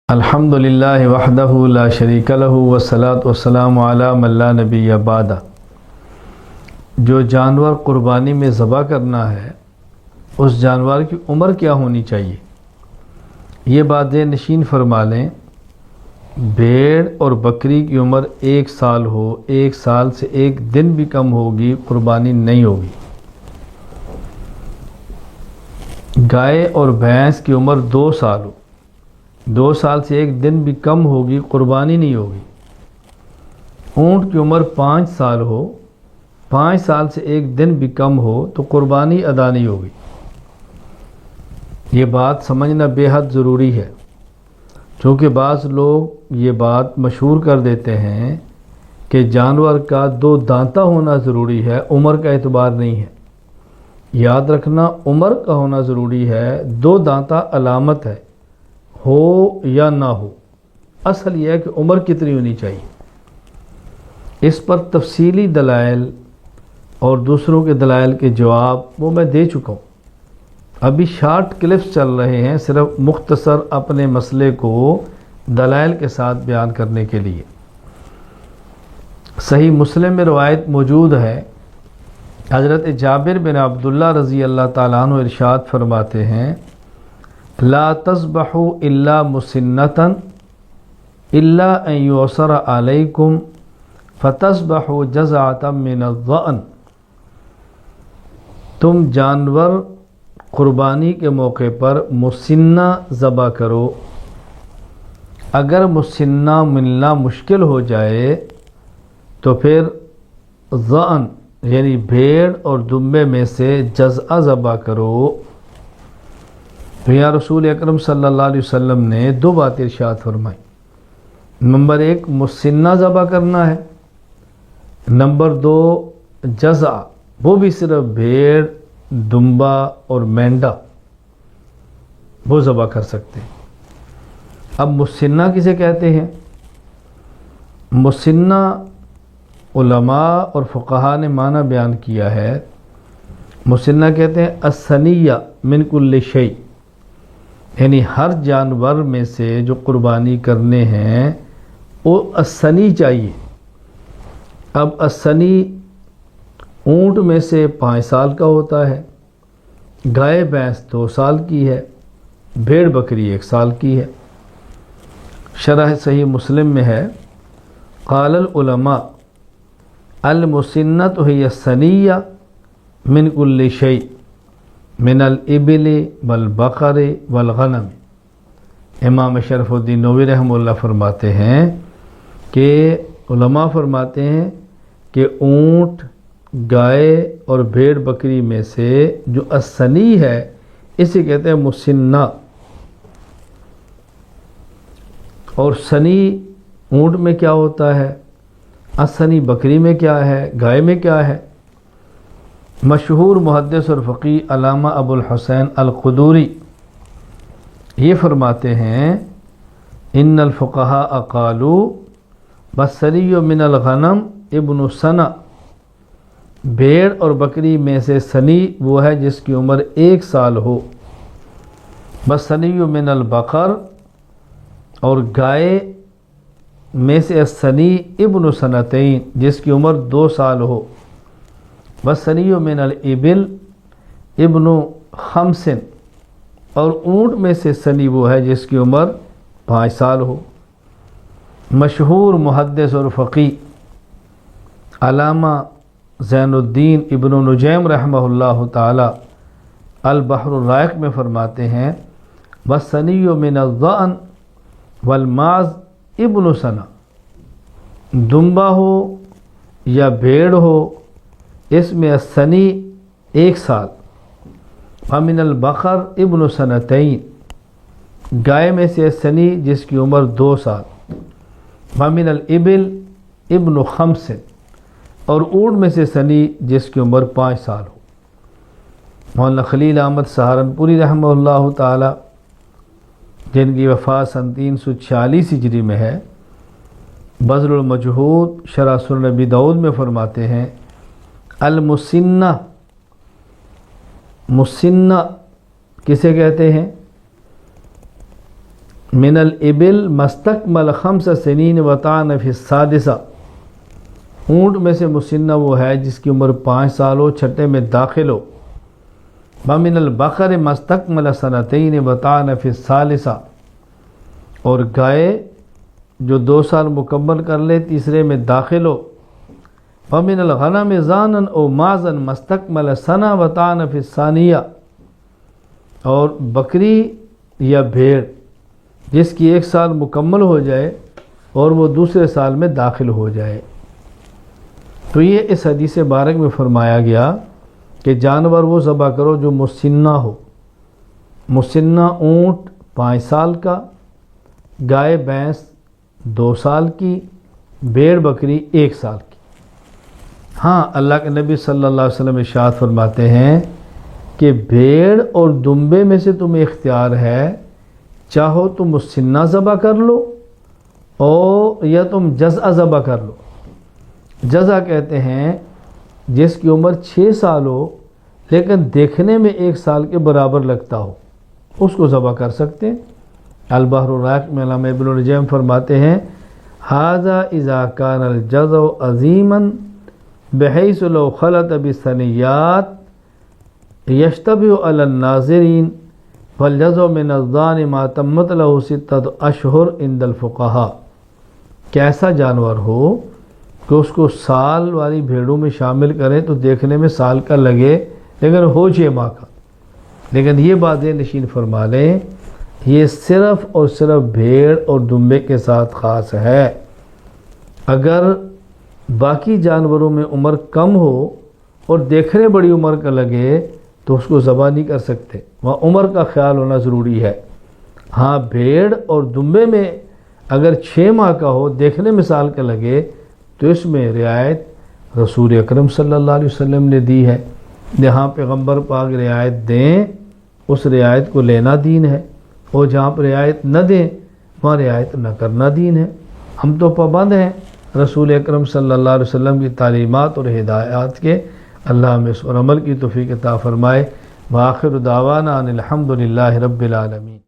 الحمدللہ وحدہ لا شریک لہ والصلاۃ والسلام علی من لا نبی بعدہ۔ جو جانور قربانی میں ذبح کرنا ہے اس جانور کی عمر کیا ہونی چاہیے، یہ بات ذہن نشین فرما لیں۔ بھیڑ اور بکری کی عمر 1 سال ہو، 1 سال سے 1 دن بھی کم ہوگی قربانی نہیں ہوگی۔ گائے اور بھینس کی عمر 2 سال ہو، 2 سال سے 1 دن بھی کم ہوگی قربانی نہیں ہوگی۔ اونٹ کی عمر 5 سال ہو، 5 سال سے 1 دن بھی کم ہو تو قربانی ادا نہیں ہوگی۔ یہ بات سمجھنا بے حد ضروری ہے، چونکہ بعض لوگ یہ بات مشہور کر دیتے ہیں کہ جانور کا 2 دانتہ ہونا ضروری ہے، عمر کا اعتبار نہیں ہے۔ یاد رکھنا، عمر کا ہونا ضروری ہے، 2 دانتہ علامت ہے، ہو یا نہ ہو، اصل یہ ہے کہ عمر کتنی ہونی چاہیے۔ اس پر تفصیلی دلائل اور دوسروں کے دلائل کے جواب وہ میں دے چکا ہوں۔ ابھی شارٹ کلپس چل رہے ہیں صرف مختصر اپنے مسئلے کو دلائل کے ساتھ بیان کرنے کے لیے۔ صحیح مسلم میں روایت موجود ہے، حضرت جابر بن عبداللہ رضی اللہ تعالیٰ عنہ ارشاد فرماتے ہیں، لا تذبحوا الا مسنۃ الا ان یعصر علیکم فتذبحوا جزعۃ من الضأن۔ تم جانور قربانی کے موقع پر مسنہ ذبح کرو، اگر مسنہ ملنا مشکل ہو جائے تو پھر ضأن یعنی بھیڑ اور دمبے میں سے جزع ذبح کرو۔ تو یا رسول اکرم صلی اللہ علیہ وسلم نے 2 باتیں ارشاد فرمائی۔ نمبر 1 مسنہ ذبح کرنا ہے، نمبر 2 جزع، وہ بھی صرف بھیڑ، دمبا اور مینڈا وہ ذبح کر سکتے ہیں۔ اب مسنہ کسے کہتے ہیں؟ مسنہ علماء اور فقہاء نے معنی بیان کیا ہے، مسنہ کہتے ہیں الثنیہ من کل شیء، یعنی ہر جانور میں سے جو قربانی کرنے ہیں وہ الثنی چاہیے۔ اب الثنی اونٹ میں سے 5 سال کا ہوتا ہے، گائے بھینس 2 سال کی ہے، بھیڑ بکری 1 سال کی ہے۔ شرح صحیح مسلم میں ہے، قال العلماء المسنۃ ہی الثنیہ من کل شیء من الابل والبقر والغنم۔ امام شرف الدین نووی رحمہ اللہ فرماتے ہیں کہ علماء فرماتے ہیں کہ اونٹ، گائے اور بھیڑ بکری میں سے جو الثنی ہے اسے کہتے ہیں مسنہ۔ اور ثنی اونٹ میں کیا ہوتا ہے، الثنی بکری میں کیا ہے، گائے میں کیا ہے؟ مشہور محدث اور فقیہ علامہ ابو الحسین القدوری یہ فرماتے ہیں، ان الفقہاء قالوا بالثنی من الغنم ابن سنہ، بھیڑ اور بکری میں سے ثنی وہ ہے جس کی عمر 1 سال ہو، بالثنی من البقر، اور گائے میں سے الثنی ابن سنتین جس کی عمر 2 سال ہو، والثنی من الابل ابن 5، اور اونٹ میں سے ثنی وہ ہے جس کی عمر 5 سال ہو۔ مشہور محدث اور فقیہ علامہ زین الدین ابن نجیم رحمہ اللہ تعالی البحر الرائق میں فرماتے ہیں، والثنی من الضأن والماعز ابن سنہ، دمبا ہو یا بھیڑ ہو اس میں الثنی 1 سال، ومن البقر ابن سنتین، گائے میں سے الثنی جس کی عمر 2 سال، ومن الابل ابن 5، اور اونٹ میں سے ثنی جس کی عمر 5 سال ہو۔ مولانا خلیل احمد سہارنپوری رحمہ اللہ تعالی جن کی وفات سن 346 ہجری میں ہے، بذل المجہود شرح سنن ابی داؤد میں فرماتے ہیں، المسنہ، مسنہ کسے کہتے ہیں؟ من الابل مستکمل 5 سنین وطعن فی السادسہ، اونٹ میں سے مسنہ وہ ہے جس کی عمر 5 سال ہو، چھٹے میں داخل ہو۔ ومن البقر مستکمل 2 وطعن فی الثالثہ، اور گائے جو 2 سال مکمل کر لے تیسرے میں داخل ہو۔ ومن الغنم ضانا او مازن مستکمل 1 وطعن فی الثانیہ، اور بکری یا بھیڑ جس کی 1 سال مکمل ہو جائے اور وہ دوسرے سال میں داخل ہو جائے۔ تو یہ اس حدیث مبارک میں فرمایا گیا کہ جانور وہ ذبح کرو جو مسنہ ہو۔ مسنہ اونٹ 5 سال کا، گائے بھینس 2 سال کی، بھیڑ بکری 1 سال کی۔ ہاں، اللہ کے نبی صلی اللہ علیہ وسلم ارشاد فرماتے ہیں کہ بھیڑ اور دمبے میں سے تمہیں اختیار ہے، چاہو تم مسنہ ذبح کر لو اور یا تم جزع ذبح کر لو۔ جزع کہتے ہیں جس کی عمر 6 سال ہو لیکن دیکھنے میں 1 سال کے برابر لگتا ہو، اس کو ذبح کر سکتے ہیں۔ البحر الرائق میں علامہ ابن الجیم فرماتے ہیں ھذا اذا کان الجزع عظیما بحیث لو خلط بالثنیات یشتبہ علی الناظرین والجزع من الضان ما تمت له 6 اشہر عند الفقہاء، کہ ایسا جانور ہو کہ اس کو سال والی بھیڑوں میں شامل کریں تو دیکھنے میں سال کا لگے لیکن ہو 6 ماہ کا۔ لیکن یہ بات نشین فرما لیں، یہ صرف اور صرف بھیڑ اور دمبے کے ساتھ خاص ہے۔ اگر باقی جانوروں میں عمر کم ہو اور دیکھنے بڑی عمر کا لگے تو اس کو ذبح نہیں کر سکتے، وہاں عمر کا خیال ہونا ضروری ہے۔ ہاں، بھیڑ اور دمبے میں اگر 6 ماہ کا ہو، دیکھنے میں سال کا لگے، تو اس میں رعایت رسول اکرم صلی اللہ علیہ وسلم نے دی ہے۔ جہاں پیغمبر پاک رعایت دیں اس رعایت کو لینا دین ہے، اور جہاں پر رعایت نہ دیں وہاں رعایت نہ کرنا دین ہے۔ ہم تو پابند ہیں رسول اکرم صلی اللہ علیہ وسلم کی تعلیمات اور ہدایات کے۔ اللہ ہمیں اس پر عمل کی توفیق عطا فرمائے۔ وآخر دعوانا ان الحمد للہ رب العالمین۔